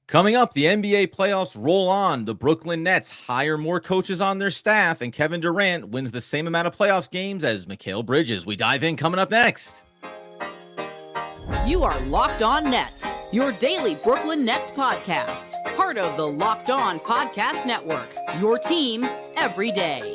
Coming up, the NBA playoffs roll on. The Brooklyn Nets hire more coaches on their staff, and Kevin Durant wins the same amount of playoffs games as Mikal Bridges. We dive in coming up next. You are Locked On Nets, your daily Brooklyn Nets podcast. Part of the Locked On Podcast Network, your team every day.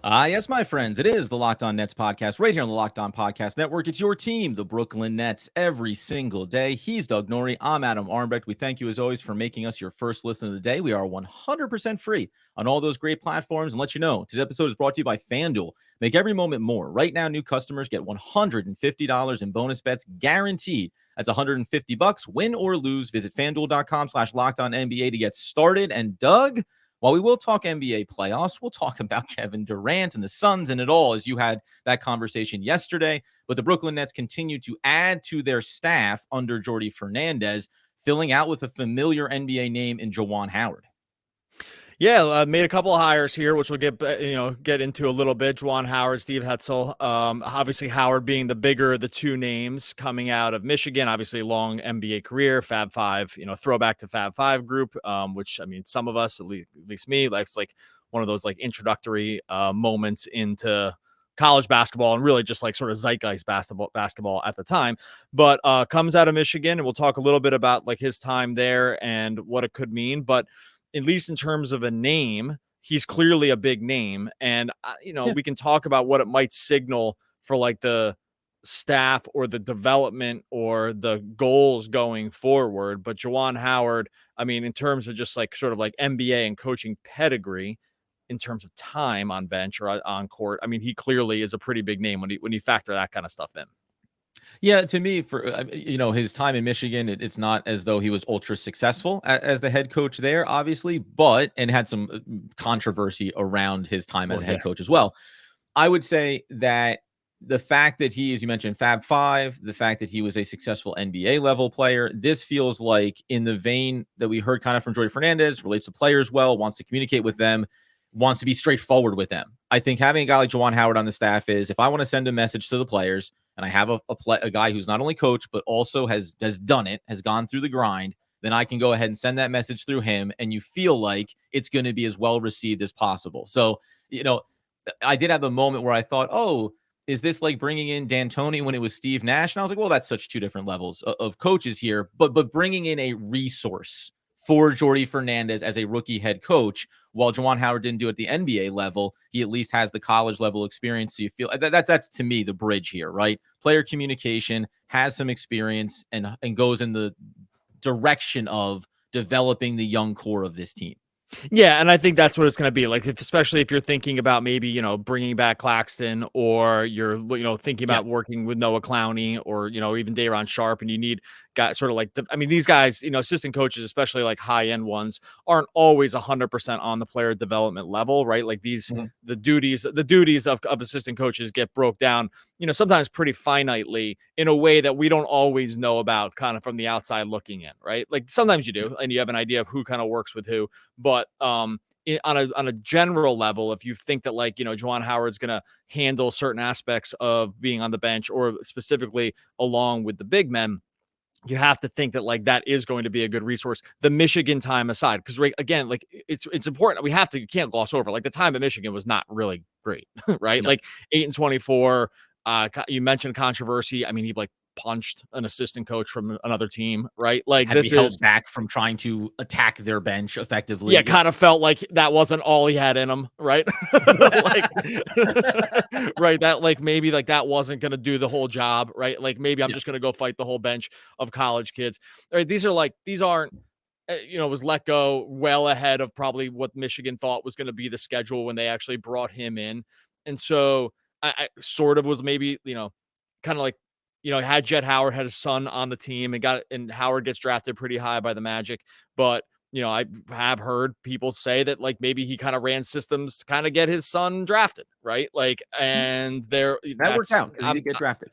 Yes, my friends, it is the Locked On Nets podcast right here on the Locked On Podcast Network. It's your team, the Brooklyn Nets, every single day. He's Doug Norrie. I'm Adam Armbrecht. We thank you, as always, for making us your first listen of the day. We are 100% free on all those great platforms. And let you know, today's episode is brought to you by FanDuel. Make every moment more. Right now, new customers get $150 in bonus bets guaranteed. That's $150. Win or lose, visit FanDuel.com/LockedOnNBA to get started. And Doug, while we will talk NBA playoffs, we'll talk about Kevin Durant and the Suns and it all, as you had that conversation yesterday. But the Brooklyn Nets continue to add to their staff under Jordi Fernandez, filling out with a familiar NBA name in Juwan Howard. Yeah, made a couple of hires here, which we'll get into a little bit. Juwan Howard, Steve Hetzel. Obviously, Howard being the bigger of the two names coming out of Michigan. Obviously, long NBA career, Fab Five, throwback to Fab Five group. Which I mean, some of us, at least me, likes like one of those like introductory moments into college basketball and really just like sort of zeitgeist basketball at the time. But comes out of Michigan, and we'll talk a little bit about like his time there and what it could mean. But at least in terms of a name, he's clearly a big name. And, we can talk about what it might signal for like the staff or the development or the goals going forward. But Juwan Howard, I mean, in terms of just like sort of like NBA and coaching pedigree, in terms of time on bench or on court, I mean, he clearly is a pretty big name when you factor that kind of stuff in. Yeah, to me, for his time in Michigan, it's not as though he was ultra successful as the head coach there, obviously, and had some controversy around his time as a head coach as well. I would say that the fact that he, as you mentioned, Fab Five, the fact that he was a successful NBA level player, this feels like in the vein that we heard kind of from Jordi Fernandez, relates to players well, wants to communicate with them, wants to be straightforward with them. I think having a guy like Juwan Howard on the staff is, if I want to send a message to the players, and I have a guy who's not only coached, but also has done it, has gone through the grind, then I can go ahead and send that message through him, and you feel like it's going to be as well received as possible. So, I did have the moment where I thought, oh, is this like bringing in D'Antoni when it was Steve Nash? And I was like, well, that's such two different levels of coaches here. But bringing in a resource for Jordi Fernandez as a rookie head coach, while Juwan Howard didn't do it at the NBA level, he at least has the college level experience. So you feel that's to me the bridge here, right? Player communication, has some experience, and goes in the direction of developing the young core of this team. Yeah, and I think that's what it's going to be like, especially if you're thinking about maybe, bringing back Claxton, or you're, thinking about working with Noah Clowney, or, even Day'Ron Sharpe, and you need guys sort of like, these guys, assistant coaches, especially like high-end ones, aren't always 100% on the player development level, right? Like these, the duties of assistant coaches get broke down, sometimes pretty finitely in a way that we don't always know about kind of from the outside looking in, right? Like sometimes you do, and you have an idea of who kind of works with who, but on a general level, if you think that like, Juwan Howard's going to handle certain aspects of being on the bench, or specifically along with the big men, you have to think that like that is going to be a good resource, the Michigan time aside, because right, again, like it's important. You can't gloss over like the time at Michigan was not really great, right? No. Like 8-24. You mentioned controversy. I mean, he like punched an assistant coach from another team, right? Like this is back from trying to attack their bench effectively. Yeah, kind of felt like that wasn't all he had in him, right? Like, right, that like maybe like that wasn't going to do the whole job, right? Like maybe I'm just going to go fight the whole bench of college kids. Right? These aren't was let go well ahead of probably what Michigan thought was going to be the schedule when they actually brought him in. And so I sort of was maybe, kind of like, had Jett Howard, had his son on the team, and Howard gets drafted pretty high by the Magic. But, I have heard people say that like maybe he kind of ran systems to kind of get his son drafted, right? Like, and that worked out because he did get drafted.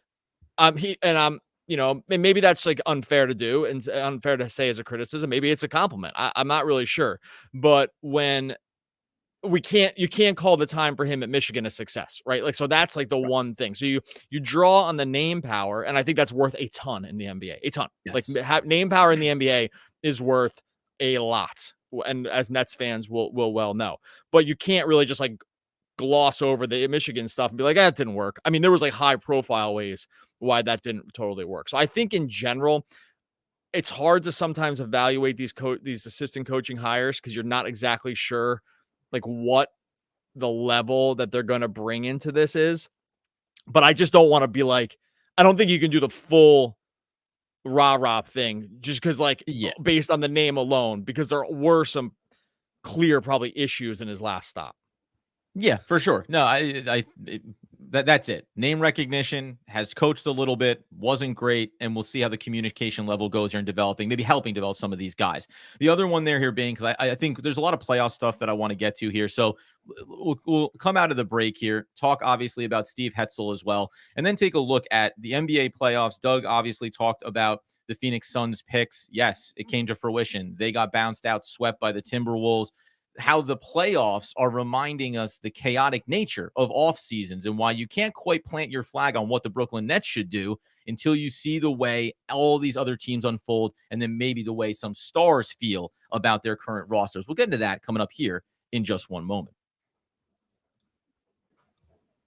Maybe that's like unfair to do and unfair to say as a criticism. Maybe it's a compliment. I'm not really sure. But when you can't call the time for him at Michigan a success, right? Like, so that's like the one thing. So you draw on the name power, and I think that's worth a ton in the NBA, a ton. Like Yes. name power in the NBA is worth a lot, and as Nets fans will well know. But you can't really just like gloss over the Michigan stuff and be like, that didn't work. I mean, there was like high profile ways why that didn't totally work. So I think in general, it's hard to sometimes evaluate these assistant coaching hires because you're not exactly sure like what the level that they're going to bring into this is. But I just don't want to be like, I don't think you can do the full rah-rah thing just because like Yeah. based on the name alone, because there were some clear probably issues in his last stop. Yeah, for sure. No, that's it. Name recognition, has coached a little bit, wasn't great, and we'll see how the communication level goes here in developing, maybe helping develop some of these guys. The other one there here being, because I think there's a lot of playoff stuff that I want to get to here. So we'll come out of the break here, talk obviously about Steve Hetzel as well, and then take a look at the NBA playoffs. Doug obviously talked about the Phoenix Suns picks. Yes, it came to fruition. They got bounced out, swept by the Timberwolves. How the playoffs are reminding us the chaotic nature of off seasons and why you can't quite plant your flag on what the Brooklyn Nets should do until you see the way all these other teams unfold and then maybe the way some stars feel about their current rosters. We'll get into that coming up here in just one moment.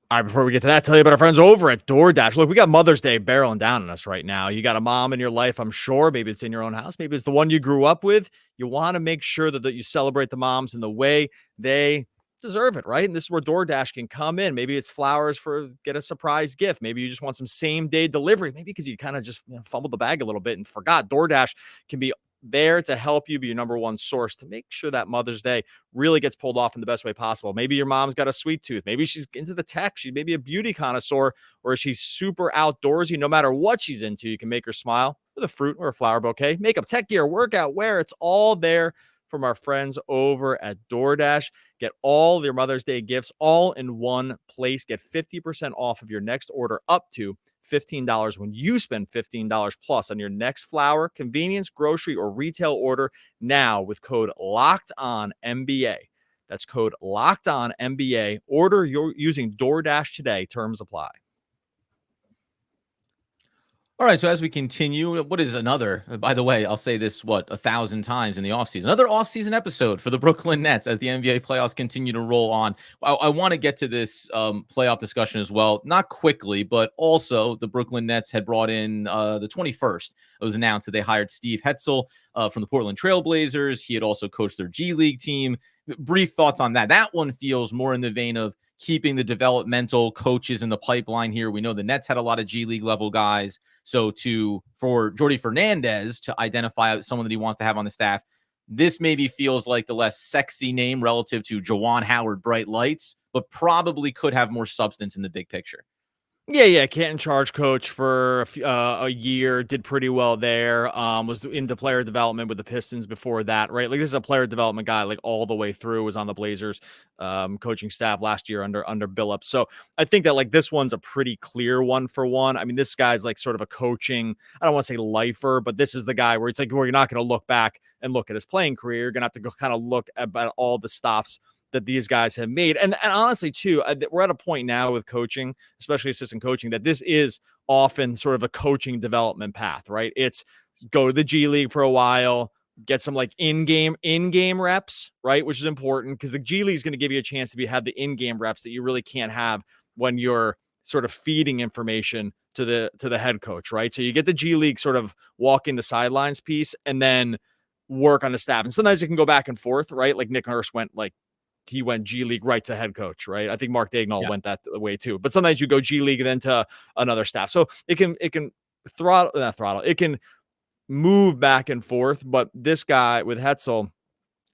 All right, before we get to that, tell you about our friends over at DoorDash. Look, we got Mother's Day barreling down on us right now. You got a mom in your life, I'm sure. Maybe it's in your own house. Maybe it's the one you grew up with. You want to make sure that you celebrate the moms in the way they deserve it, right? And this is where DoorDash can come in. Maybe it's flowers for get a surprise gift. Maybe you just want some same day delivery. Maybe because you kind of just fumbled the bag a little bit and forgot. DoorDash can be there to help you be your number one source to make sure that Mother's Day really gets pulled off in the best way possible. Maybe your mom's got a sweet tooth. Maybe she's into the tech. She's maybe a beauty connoisseur, or she's super outdoorsy. No matter what she's into, you can make her smile with a fruit or a flower bouquet, makeup, tech gear, workout wear. It's all there from our friends over at DoorDash. Get all your Mother's Day gifts all in one place. Get 50% off of your next order up to $15 when you spend $15 plus on your next flower, convenience, grocery, or retail order now with code LOCKEDONNBA. That's code LOCKEDONNBA. Order using DoorDash today. Terms apply. All right, so as we continue, what is another, by the way, I'll say this, 1,000 times in the offseason, another offseason episode for the Brooklyn Nets as the NBA playoffs continue to roll on. I want to get to this playoff discussion as well, not quickly, but also the Brooklyn Nets had brought in the 21st. It was announced that they hired Steve Hetzel from the Portland Trail Blazers. He had also coached their G League team. Brief thoughts on that. That one feels more in the vein of keeping the developmental coaches in the pipeline here. We know the Nets had a lot of G League level guys. So for Jordi Fernandez to identify someone that he wants to have on the staff, this maybe feels like the less sexy name relative to Juwan Howard Bright Lights, but probably could have more substance in the big picture. Yeah. Canton charge coach for a year, did pretty well there. Was into player development with the Pistons before that, right? Like this is a player development guy, like all the way through. Was on the Blazers coaching staff last year under Billups. So I think that like this one's a pretty clear one for one. I mean, this guy's like sort of a coaching, I don't want to say lifer, but this is the guy where it's like, where you're not going to look back and look at his playing career. You're going to have to go kind of look at all the stops that these guys have made. And honestly, too, we're at a point now with coaching, especially assistant coaching, that this is often sort of a coaching development path, right? It's go to the G League for a while, get some like in-game reps, right? Which is important because the G League is going to give you a chance to have the in-game reps that you really can't have when you're sort of feeding information to the head coach, right? So you get the G League sort of walking the sidelines piece and then work on the staff. And sometimes it can go back and forth, right? Like Nick Nurse he went G League right to head coach, right? I think Mark Daigneault went that way too. But sometimes you go G League and then to another staff. So it can it can move back and forth. But this guy with Hetzel,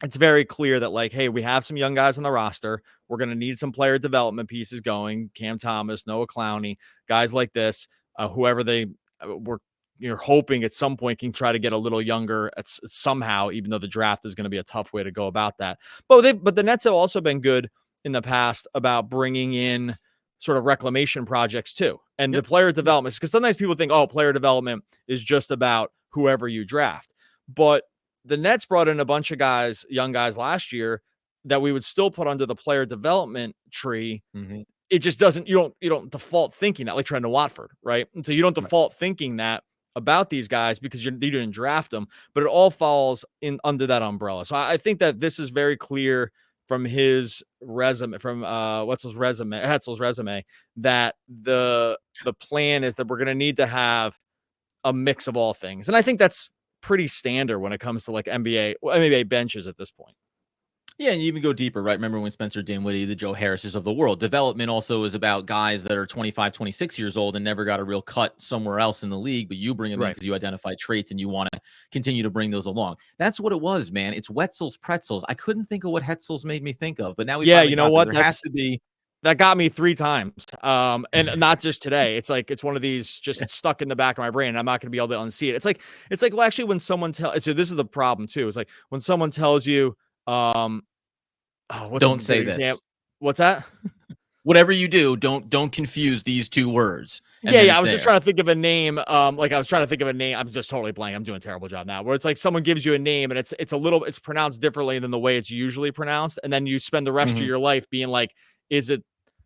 it's very clear that like, hey, we have some young guys on the roster. We're going to need some player development pieces going. Cam Thomas, Noah Clowney, guys like this, whoever they were. You're hoping at some point can try to get a little younger somehow, even though the draft is going to be a tough way to go about that. But the Nets have also been good in the past about bringing in sort of reclamation projects too. And the player development, because sometimes people think, oh, player development is just about whoever you draft. But the Nets brought in a bunch of guys, young guys last year that we would still put under the player development tree. Mm-hmm. It just doesn't, you don't default thinking that, like Trent Watford, right? And so you don't default thinking that about these guys because you didn't draft them, but it all falls in under that umbrella. So I think that this is very clear from his resume, from Hetzel's resume, that the plan is that we're going to need to have a mix of all things. And I think that's pretty standard when it comes to like NBA benches at this point. Yeah, and you even go deeper, right? Remember when Spencer Dinwiddie, the Joe Harrises of the world. Development also is about guys that are 25, 26 years old and never got a real cut somewhere else in the league, but you bring them in because you identify traits and you want to continue to bring those along. That's what it was, man. It's Wetzel's Pretzels. I couldn't think of what Hetzel's made me think of, but now we you know what? There has to be. That got me 3 times. And not just today. It's like, it's one of these, just it's stuck in the back of my brain. I'm not going to be able to unsee it. It's like, well, actually, when someone tells, so this is the problem too. It's like when someone tells you, don't say this. What's that? Whatever you do, don't confuse these two words. Yeah. I was just trying to think of a name. Like I was trying to think of a name. I'm just totally blank. I'm doing a terrible job now. Where it's like someone gives you a name and it's pronounced differently than the way it's usually pronounced, and then you spend the rest of your life being like,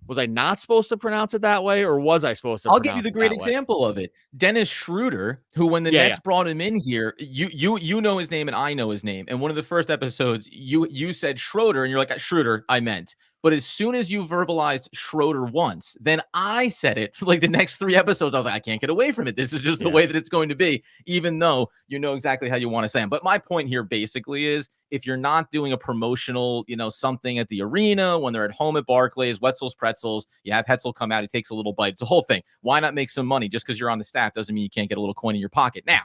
was I not supposed to pronounce it that way, or was I supposed to? I'll give you the great example of it. Dennis Schroeder, who when the Nets brought him in here, you know his name and I know his name. And one of the first episodes, you said Schroeder, and you're like, Schroeder, I meant. But as soon as you verbalized Schroeder once, then I said it for like the next 3 episodes. I was like, I can't get away from it. This is just the way that it's going to be, even though you know exactly how you want to say them. But my point here basically is, if you're not doing a promotional, something at the arena, when they're at home at Barclays, Wetzel's Pretzels, you have Hetzel come out, he takes a little bite. It's a whole thing. Why not make some money? Just because you're on the staff doesn't mean you can't get a little coin in your pocket. Now,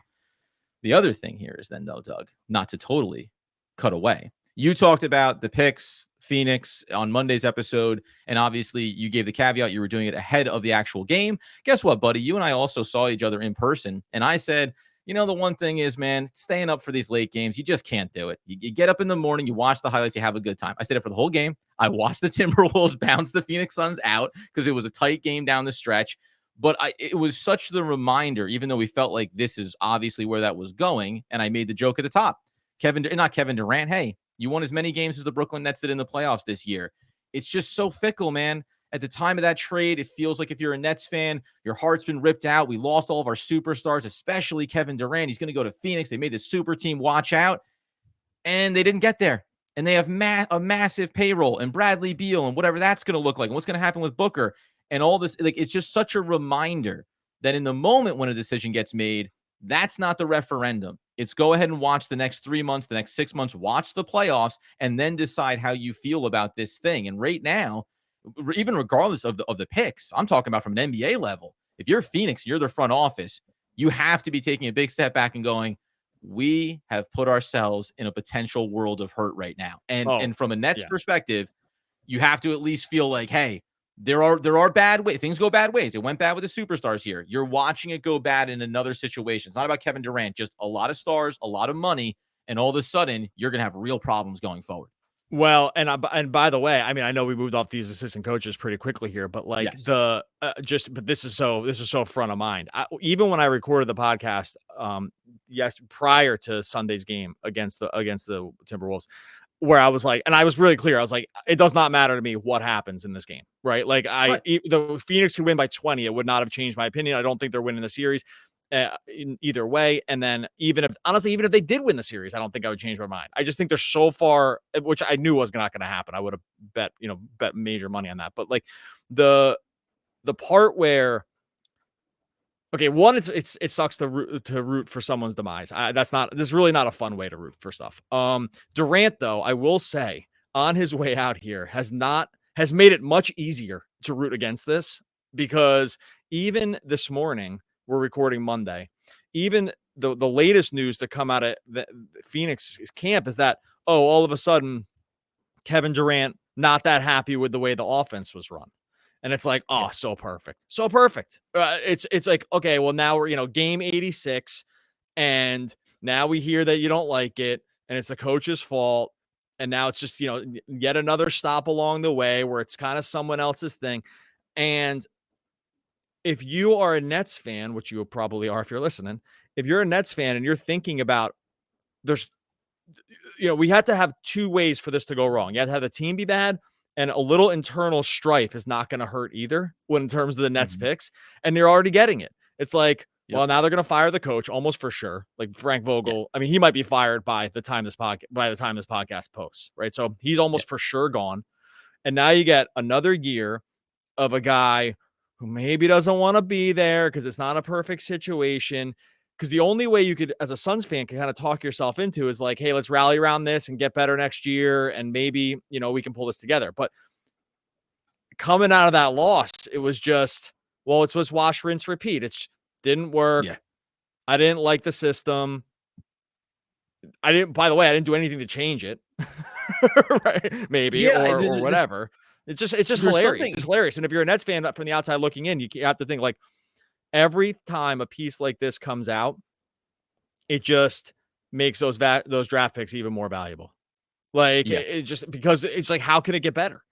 the other thing here is then, though, Doug, not to totally cut away. You talked about the picks, Phoenix, on Monday's episode, and obviously you gave the caveat you were doing it ahead of the actual game. Guess what, buddy? You and I also saw each other in person, and I said, the one thing is, man, staying up for these late games, you just can't do it. You get up in the morning, you watch the highlights, you have a good time. I stayed up for the whole game. I watched the Timberwolves bounce the Phoenix Suns out because it was a tight game down the stretch. But it was such the reminder, even though we felt like this is obviously where that was going, and I made the joke at the top. Not Kevin Durant, hey, you won as many games as the Brooklyn Nets did in the playoffs this year. It's just so fickle, man. At the time of that trade, it feels like if you're a Nets fan, your heart's been ripped out. We lost all of our superstars, especially Kevin Durant. He's going to go to Phoenix. They made this super team, watch out. And they didn't get there. And they have a massive payroll and Bradley Beal and whatever that's going to look like. And what's going to happen with Booker and all this. Like, it's just such a reminder that in the moment when a decision gets made, that's not the referendum. It's go ahead and watch the next 3 months, the next 6 months, watch the playoffs, and then decide how you feel about this thing. And right now, even regardless of the picks, I'm talking about from an NBA level. If you're Phoenix, you're the front office, you have to be taking a big step back and going, we have put ourselves in a potential world of hurt right now. And from a Nets perspective, you have to at least feel like, hey, there are bad ways. Things go bad ways. It went bad with the superstars here. You're watching it go bad in another situation. It's not about Kevin Durant, just a lot of stars, a lot of money, and all of a sudden you're going to have real problems going forward. Well, and by the way, I mean, I know we moved off these assistant coaches pretty quickly here, but like but this is so front of mind. Even when I recorded the podcast, prior to Sunday's game against the Timberwolves, where I was like, and I was really clear, I was like, it does not matter to me what happens in this game, right? Like the Phoenix could win by 20, it would not have changed my opinion. I don't think they're winning the series. In either way. And then even if they did win the series, I don't think I would change my mind. I just think they're so far, which I knew was not going to happen. I would have bet major money on that. But like the part where, okay, one, it sucks to root for someone's demise. This is really not a fun way to root for stuff. Durant, though, I will say, on his way out here has made it much easier to root against this, because even this morning, we're recording Monday, even the latest news to come out of the Phoenix camp is that, all of a sudden, Kevin Durant not that happy with the way the offense was run. And it's like, so perfect. So perfect. It's like, okay, well, now we're, game 86, and now we hear that you don't like it, and it's the coach's fault. And now it's just, yet another stop along the way where it's kind of someone else's thing. And if you are a Nets fan, which you probably are if you're listening, if you're a Nets fan and you're thinking about, there's we had to have two ways for this to go wrong. You have to have the team be bad, and a little internal strife is not going to hurt either when in terms of the Nets picks. And you're already getting it. It's like, well, now they're going to fire the coach almost for sure. Like Frank Vogel. I mean, he might be fired by the time this podcast posts, right? So he's almost for sure gone. And now you get another year of a guy who maybe doesn't want to be there because it's not a perfect situation. Because the only way you could, as a Suns fan, can kind of talk yourself into is like, hey, let's rally around this and get better next year. And maybe, we can pull this together. But coming out of that loss, it was just, well, it's just wash, rinse, repeat. It didn't work. Yeah. I didn't like the system. By the way, I didn't do anything to change it. Right? Maybe, or whatever. It's just hilarious. It's hilarious. And if you're a Nets fan from the outside looking in, you have to think like, every time a piece like this comes out, it just makes those draft picks even more valuable. Like it just, because it's like, how can it get better?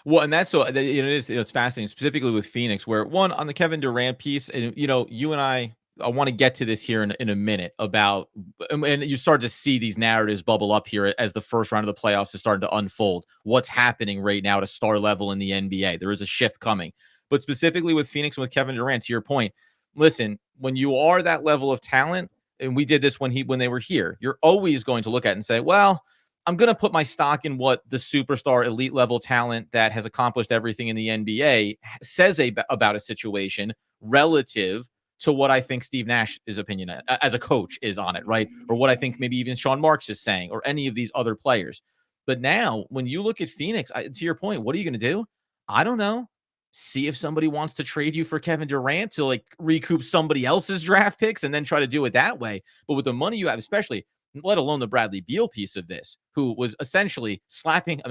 Well, and that's it's fascinating, specifically with Phoenix, where one on the Kevin Durant piece, and you and I want to get to this here in a minute about, and you start to see these narratives bubble up here as the first round of the playoffs is starting to unfold. What's happening right now at a star level in the NBA? There is a shift coming. But specifically with Phoenix and with Kevin Durant, to your point, listen, when you are that level of talent, and we did this when they were here, you're always going to look at it and say, well, I'm going to put my stock in what the superstar elite level talent that has accomplished everything in the NBA says about a situation relative to what I think Steve Nash's opinion as a coach is on it, right? Or what I think maybe even Sean Marks is saying, or any of these other players. But now when you look at Phoenix, to your point, what are you going to do? I don't know. See if somebody wants to trade you for Kevin Durant to like recoup somebody else's draft picks and then try to do it that way. But with the money you have, especially, let alone the Bradley Beal piece of this, who was essentially slapping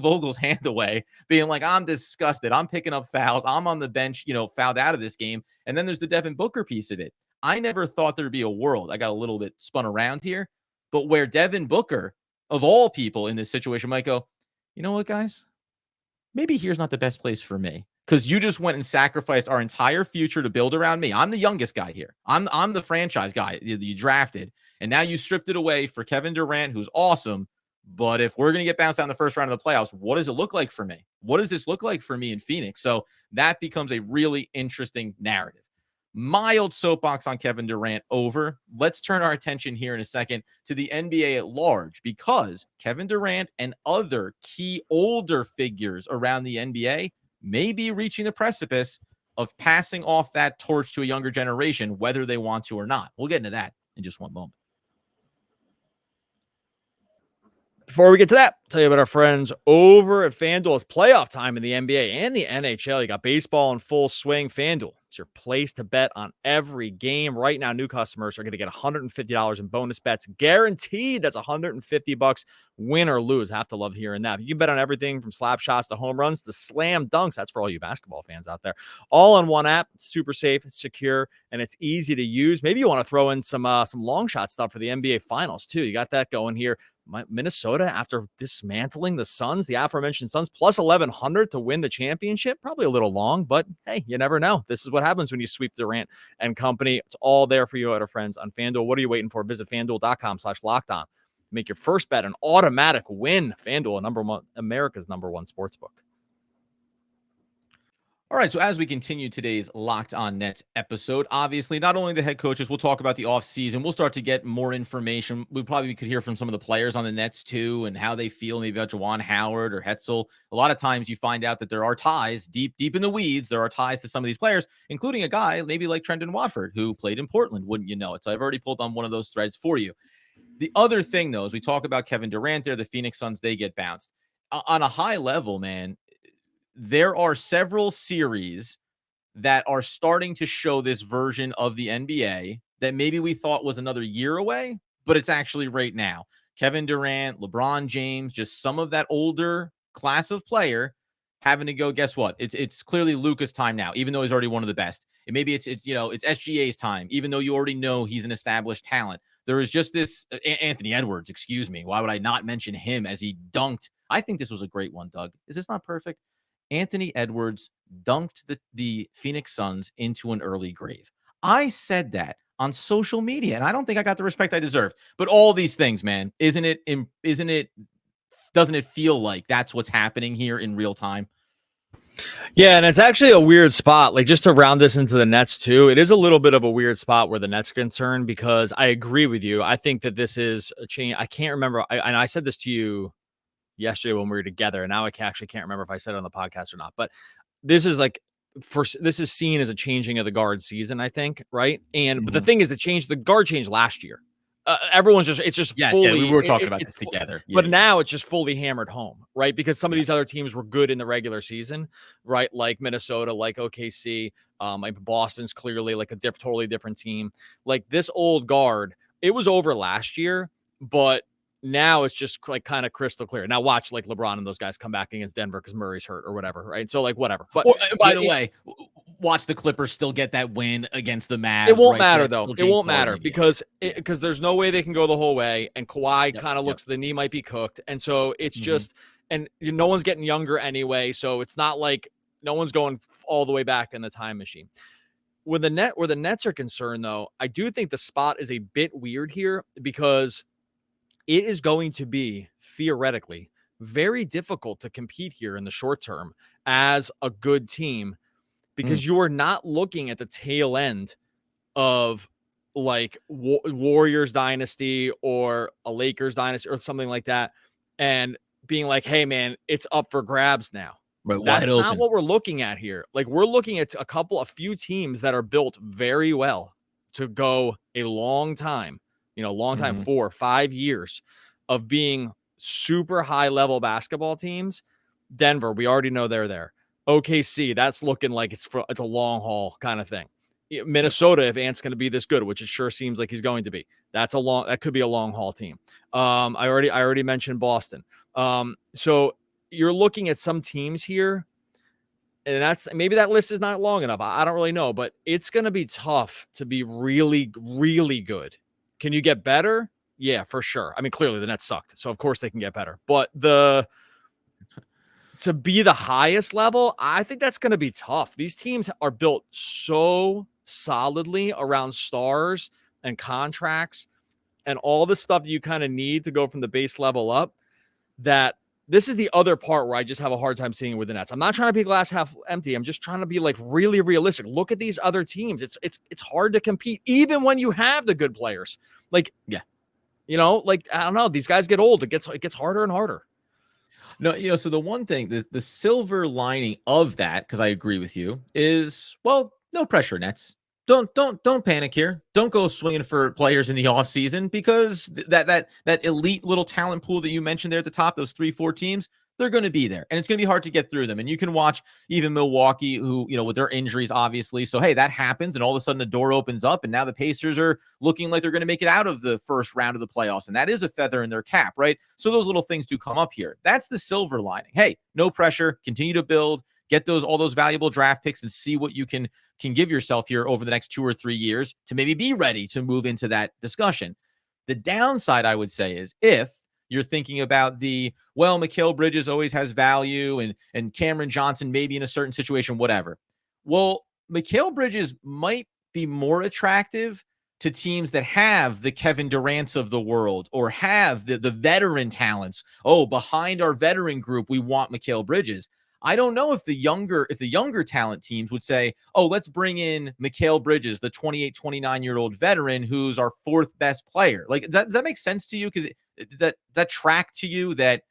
Vogel's hand away, being like, I'm disgusted. I'm picking up fouls. I'm on the bench, fouled out of this game. And then there's the Devin Booker piece of it. I never thought there'd be a world, I got a little bit spun around here, but where Devin Booker, of all people in this situation, might go, you know what, guys? Maybe here's not the best place for me, because you just went and sacrificed our entire future to build around me. I'm the youngest guy here. I'm the franchise guy you drafted, and now you stripped it away for Kevin Durant, who's awesome. But if we're going to get bounced out in the first round of the playoffs, what does it look like for me? What does this look like for me in Phoenix? So that becomes a really interesting narrative. Mild soapbox on Kevin Durant over. Let's turn our attention here in a second to the NBA at large, because Kevin Durant and other key older figures around the NBA may be reaching the precipice of passing off that torch to a younger generation, whether they want to or not. We'll get into that in just one moment. Before we get to that, I'll tell you about our friends over at FanDuel. It's playoff time in the NBA and the NHL. You got baseball in full swing. FanDuel, it's your place to bet on every game. Right now, new customers are going to get $150 in bonus bets guaranteed. That's $150, win or lose. Have to love hearing that. You can bet on everything from slap shots to home runs to slam dunks. That's for all you basketball fans out there. All on one app. It's super safe, it's secure, and it's easy to use. Maybe you want to throw in some long shot stuff for the NBA Finals too. You got that going here. Minnesota, after dismantling the Suns, the aforementioned Suns, plus 1,100 to win the championship. Probably a little long, but hey, you never know. This is what happens when you sweep Durant and company. It's all there for you at our friends on FanDuel. What are you waiting for? Visit FanDuel.com/LockedOn. Make your first bet an automatic win. FanDuel, America's number one sportsbook. All right, so as we continue today's Locked On Nets episode, obviously, not only the head coaches, we'll talk about the offseason. We'll start to get more information. We probably could hear from some of the players on the Nets, too, and how they feel maybe about Juwan, Howard, or Hetzel. A lot of times you find out that there are ties deep in the weeds. There are ties to some of these players, including a guy maybe like Trendon Watford, who played in Portland, wouldn't you know it? So I've already pulled on one of those threads for you. The other thing, though, is we talk about Kevin Durant there, the Phoenix Suns, they get bounced. On a high level, man, there are several series that are starting to show this version of the NBA that maybe we thought was another year away, but it's actually right now. Kevin Durant, LeBron James, just some of that older class of player having to go, guess what? It's clearly Luka's time now, even though he's already one of the best. And maybe it's SGA's time, even though you already know he's an established talent. There is just this Anthony Edwards, excuse me. Why would I not mention him as he dunked? I think this was a great one, Doug. Is this not perfect? Anthony Edwards dunked the Phoenix Suns into an early grave. I said that on social media, and I don't think I got the respect I deserved. But all these things, man, doesn't it feel like that's what's happening here in real time? Yeah, and it's actually a weird spot. Like, just to round this into the Nets too, it is a little bit of a weird spot where the Nets are concerned, because I agree with you. I think that this is a change. I can't remember. And I said this to you yesterday when we were together, and now I actually can't remember if I said it on the podcast or not. But this is like, this is seen as a changing of the guard season, I think, right? And but the thing is, the guard changed last year. Everyone's just, it's just fully. We were talking about this together. But now it's just fully hammered home, right? Because some of these other teams were good in the regular season, right? Like Minnesota, like OKC, like Boston's clearly like a totally different team. Like this old guard, it was over last year, but now it's just like kind of crystal clear. Now watch like LeBron and those guys come back against Denver because Murray's hurt or whatever, right? So like whatever. But by the way, watch the Clippers still get that win against the Mavs. It won't matter though. It won't matter because there's no way they can go the whole way, and Kawhi kind of looks the knee might be cooked, and so it's just, and no one's getting younger anyway, so it's not like no one's going all the way back in the time machine. Where the Nets are concerned, though, I do think the spot is a bit weird here, because it is going to be theoretically very difficult to compete here in the short term as a good team, because you are not looking at the tail end of like Warriors dynasty or a Lakers dynasty or something like that, and being like, hey man, it's up for grabs now. Right, that's not what we're looking at here. Like, we're looking at a few teams that are built very well to go a long time, 4 or 5 years of being super high level basketball teams. Denver, we already know they're there. OKC, that's looking like it's a long haul kind of thing. Minnesota, if Ant's going to be this good, which it sure seems like he's going to be, that could be a long haul team. I already mentioned Boston. So you're looking at some teams here, and maybe that list is not long enough. I don't really know, but it's going to be tough to be really, really good. Can you get better? Yeah, for sure. I mean, clearly the Nets sucked, so of course they can get better. But to be the highest level, I think that's going to be tough. These teams are built so solidly around stars and contracts and all the stuff that you kind of need to go from the base level up, that this is the other part where I just have a hard time seeing it with the Nets. I'm not trying to be glass half empty. I'm just trying to be like really realistic. Look at these other teams. It's hard to compete even when you have the good players. Like, I don't know, these guys get old. It gets harder and harder. No, so the one thing, the silver lining of that, because I agree with you, is, well, no pressure, Nets. Don't panic here. Don't go swinging for players in the off season, because that elite little talent pool that you mentioned there at the top, those 3-4 teams, they're going to be there, and it's going to be hard to get through them. And you can watch even Milwaukee, who, with their injuries, obviously. So, hey, that happens, and all of a sudden the door opens up, and now the Pacers are looking like they're going to make it out of the first round of the playoffs, and that is a feather in their cap, right? So those little things do come up here. That's the silver lining. Hey, no pressure. Continue to build. Get all those valuable draft picks and see what you can give yourself here over the next 2 or 3 years to maybe be ready to move into that discussion. The downside, I would say, is if you're thinking about Mikal Bridges always has value, and Cameron Johnson maybe in a certain situation, whatever. Well, Mikal Bridges might be more attractive to teams that have the Kevin Durants of the world, or have the veteran talents. Oh, behind our veteran group, we want Mikal Bridges. I don't know if the younger talent teams would say, oh, let's bring in Mikal Bridges, the 28, 29-year-old veteran who's our fourth best player. Like, does that make sense to you? Because that track to you that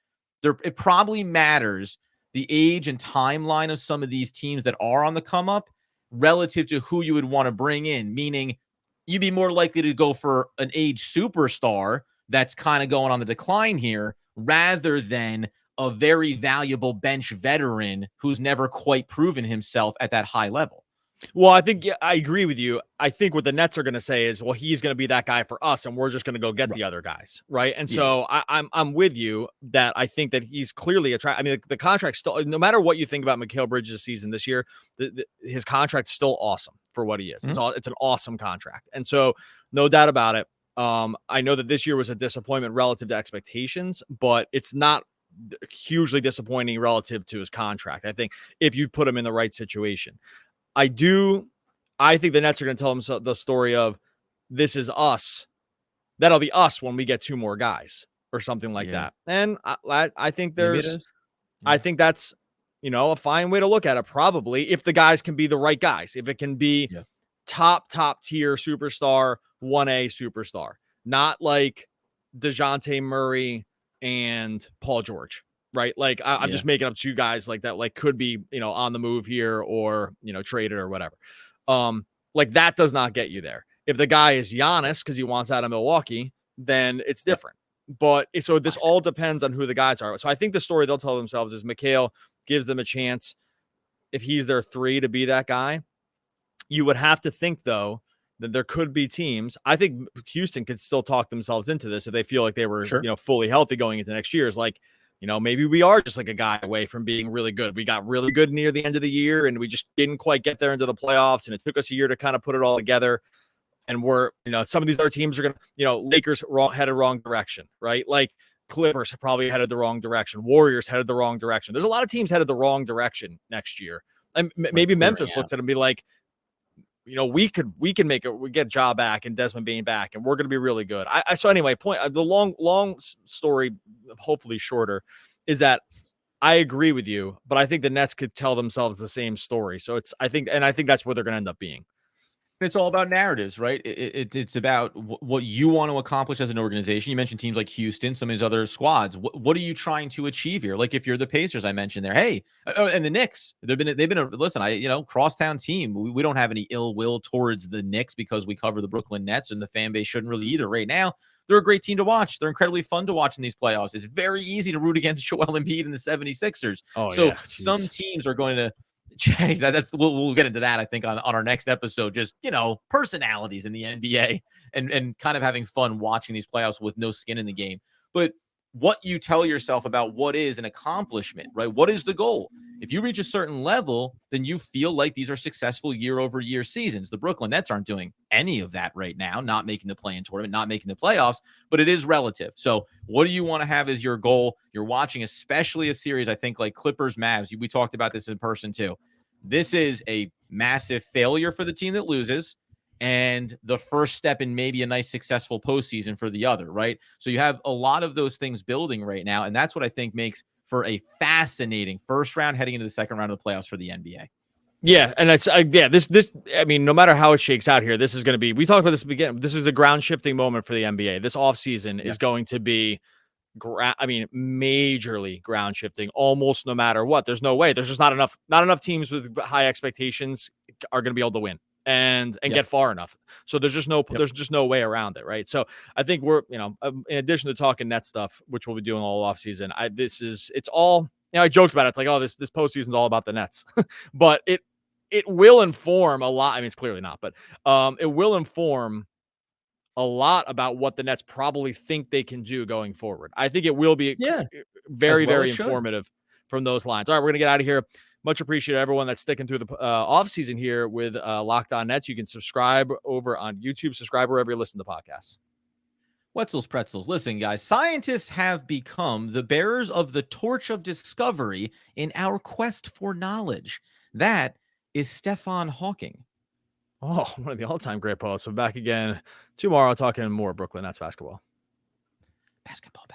it probably matters the age and timeline of some of these teams that are on the come up relative to who you would want to bring in, meaning you'd be more likely to go for an age superstar that's kind of going on the decline here, rather than a very valuable bench veteran who's never quite proven himself at that high level. Well, I think I agree with you. I think what the Nets are going to say is, well, he's going to be that guy for us, and we're just going to go get the other guys, right? And so I'm with you that I think that he's clearly attractive. I mean, the contract still, no matter what you think about Mikal Bridges' season this year, his contract's still awesome for what he is. It's an awesome contract, and so no doubt about it. I know that this year was a disappointment relative to expectations, but it's not hugely disappointing relative to his contract. I think if you put him in the right situation, I think the Nets are going to tell him the story of, this is us. That'll be us when we get 2 more guys or something like that. And I think I think that's, a fine way to look at it. Probably if the guys can be the right guys, if it can be top tier superstar, 1A superstar, not like DeJounte Murray and Paul George, right? Like I'm just making up 2 guys like that, like could be, on the move here or, traded or whatever. Like that does not get you there. If the guy is Giannis because he wants out of Milwaukee, then it's different. But so this all depends on who the guys are. So I think the story they'll tell themselves is Mikal gives them a chance if he's their 3 to be that guy. You would have to think, though, that there could be teams. I think Houston could still talk themselves into this if they feel like they were, fully healthy going into next year. Is like, maybe we are just like a guy away from being really good. We got really good near the end of the year, and we just didn't quite get there into the playoffs, and it took us a year to kind of put it all together. And we're, some of these other teams are going to, Lakers headed wrong direction, right? Like Clippers probably headed the wrong direction. Warriors headed the wrong direction. There's a lot of teams headed the wrong direction next year. And maybe Memphis looks at it and be like, we can get Ja back and Desmond Bane back, and we're going to be really good. So anyway, the long story, hopefully shorter, is that I agree with you, but I think the Nets could tell themselves the same story. So I think that's where they're going to end up being. It's all about narratives, right? It's about what you want to accomplish as an organization. You mentioned teams like Houston, some of these other squads. What are you trying to achieve here? Like if you're the Pacers, I mentioned there, hey, and the Knicks, they've been a crosstown team. We don't have any ill will towards the Knicks because we cover the Brooklyn Nets, and the fan base shouldn't really either right now. They're a great team to watch. They're incredibly fun to watch in these playoffs. It's very easy to root against Joel Embiid and the 76ers. Some teams are going to. We'll get into that, I think, on our next episode. Just, personalities in the NBA and kind of having fun watching these playoffs with no skin in the game. But what you tell yourself about what is an accomplishment, right? What is the goal? If you reach a certain level, then you feel like these are successful year-over-year seasons. The Brooklyn Nets aren't doing any of that right now, not making the play-in tournament, not making the playoffs, but it is relative. So what do you want to have as your goal? You're watching especially a series, I think, like Clippers-Mavs. We talked about this in person too. This is a massive failure for the team that loses and the first step in maybe a nice successful postseason for the other, right? So you have a lot of those things building right now, and that's what I think makes for a fascinating first round heading into the second round of the playoffs for the NBA. Yeah, and it's this. I mean, no matter how it shakes out here, this is going to be. We talked about this at the beginning. This is the ground shifting moment for the NBA. This offseason is going to be, majorly ground shifting, almost no matter what. There's no way. There's just not enough teams with high expectations are going to be able to win and get far enough. So there's just no way around it, right? So I think we're, in addition to talking net stuff, which we'll be doing all off season, it's all, I joked about it. It's like, oh, this postseason is all about the Nets, but it will inform a lot. I mean, it's clearly not, but it will inform a lot about what the Nets probably think they can do going forward. I think it will be very, very informative from those lines. All right, we're going to get out of here. Much appreciated everyone that's sticking through the offseason here with Locked On Nets. You can subscribe over on YouTube, subscribe wherever you listen to podcasts. Wetzel's Pretzels. Listen, guys, scientists have become the bearers of the torch of discovery in our quest for knowledge. That is Stephen Hawking. Oh, one of the all-time great poets. We're back again tomorrow talking more Brooklyn Nets basketball. Basketball.